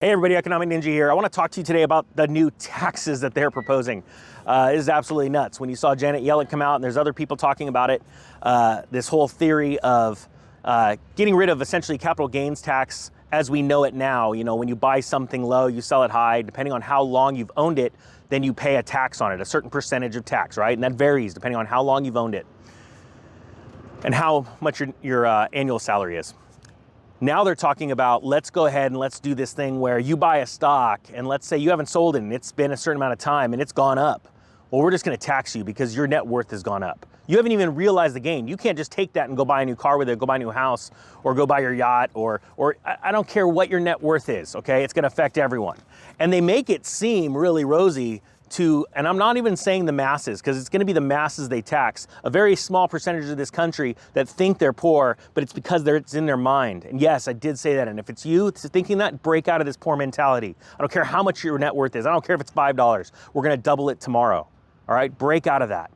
Hey everybody, Economic Ninja here. I want to talk to you today about the new taxes that they're proposing. It is absolutely nuts. When you saw Janet Yellen come out and there's other people talking about it, this whole theory of getting rid of essentially capital gains tax as we know it now. You know, when you buy something low, you sell it high, depending on how long you've owned it, then you pay a tax on it, a certain percentage of tax, right? And that varies depending on how long you've owned it and how much your annual salary is. Now they're talking about, let's go ahead and let's do this thing where you buy a stock and let's say you haven't sold it and it's been a certain amount of time and it's gone up. Well, we're just gonna tax you because your net worth has gone up. You haven't even realized the gain. You can't just take that and go buy a new car with it, go buy a new house, or go buy your yacht, or I don't care what your net worth is, okay? It's gonna affect everyone. And they make it seem really rosy to, and I'm not even saying the masses, because it's gonna be the masses they tax, a very small percentage of this country that think they're poor, but it's because it's in their mind. And yes, I did say that, and if it's you thinking that, break out of this poor mentality. I don't care how much your net worth is. I don't care if it's $5. We're gonna double it tomorrow, all right? Break out of that.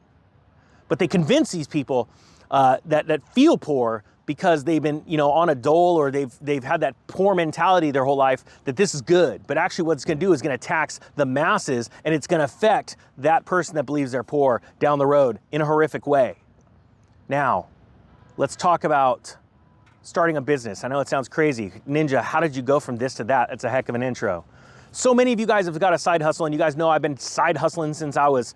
But they convince these people that feel poor because they've been, on a dole, or they've had that poor mentality their whole life, that this is good. But actually what it's gonna do is gonna tax the masses, and it's gonna affect that person that believes they're poor down the road in a horrific way. Now, let's talk about starting a business. I know it sounds crazy. Ninja, how did you go from this to that? That's a heck of an intro. So many of you guys have got a side hustle, and you guys know I've been side hustling since I was,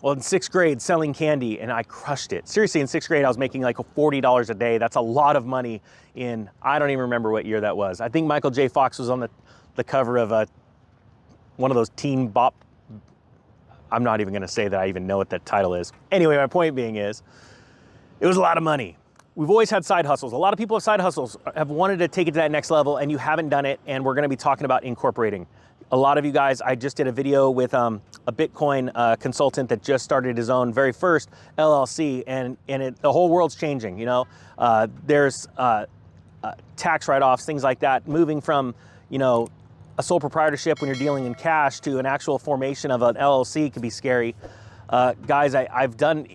in 6th grade, selling candy, and I crushed it. Seriously, in 6th grade, I was making like $40 a day. That's a lot of money in, I don't even remember what year that was. I think Michael J. Fox was on the cover of one of those teen bop. I'm not even gonna say that I even know what that title is. Anyway, my point being is, it was a lot of money. We've always had side hustles. A lot of people have side hustles, have wanted to take it to that next level, and you haven't done it, and we're gonna be talking about incorporating. A lot of you guys, I just did a video with a Bitcoin consultant that just started his own very first LLC, and the whole world's changing, There's tax write-offs, things like that, moving from, a sole proprietorship when you're dealing in cash to an actual formation of an LLC can be scary. Guys, I've done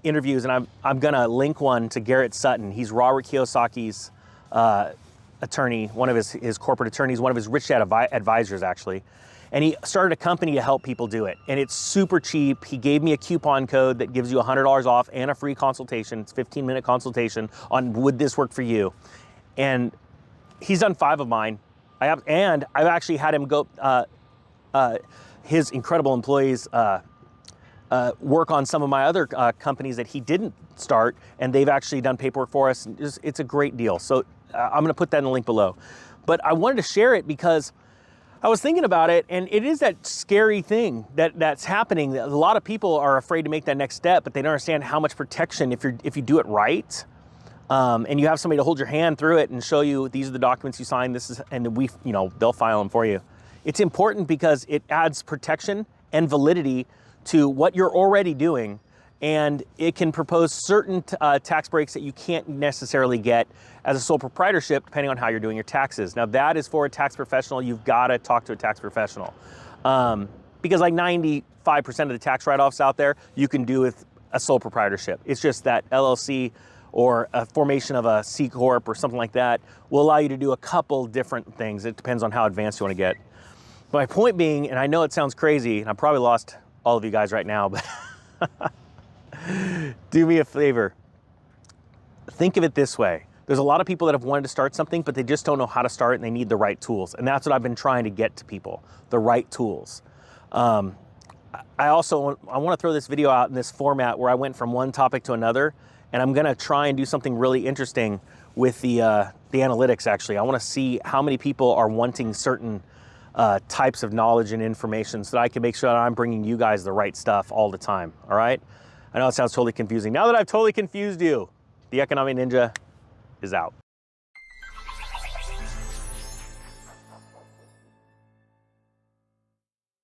interviews, and I'm gonna link one to Garrett Sutton. He's Robert Kiyosaki's attorney, one of his corporate attorneys, one of his rich dad advisors actually. And he started a company to help people do it. And it's super cheap. He gave me a coupon code that gives you $100 off and a free consultation. It's a 15-minute consultation on would this work for you? And he's done 5 of mine. I've actually had him go, his incredible employees work on some of my other companies that he didn't start, and they've actually done paperwork for us. It's a great deal. So I'm gonna put that in the link below. But I wanted to share it because I was thinking about it, and it is that scary thing that's happening. A lot of people are afraid to make that next step, but they don't understand how much protection if you do it right, and you have somebody to hold your hand through it and show you these are the documents you signed. And they'll file them for you. It's important because it adds protection and validity to what you're already doing, and it can propose certain tax breaks that you can't necessarily get as a sole proprietorship, depending on how you're doing your taxes. Now, that is for a tax professional. You've got to talk to a tax professional, because like 95% of the tax write-offs out there, you can do with a sole proprietorship. It's just that LLC or a formation of a C Corp or something like that will allow you to do a couple different things. It depends on how advanced you want to get. But my point being, and I know it sounds crazy, and I probably lost all of you guys right now, but do me a favor. Think of it this way. There's a lot of people that have wanted to start something, but they just don't know how to start, and they need the right tools. And that's what I've been trying to get to people, the right tools. I want to throw this video out in this format where I went from one topic to another, and I'm gonna try and do something really interesting with the analytics actually. I wanna see how many people are wanting certain types of knowledge and information so that I can make sure that I'm bringing you guys the right stuff all the time, all right? I know it sounds totally confusing. Now that I've totally confused you, the Economic Ninja is out.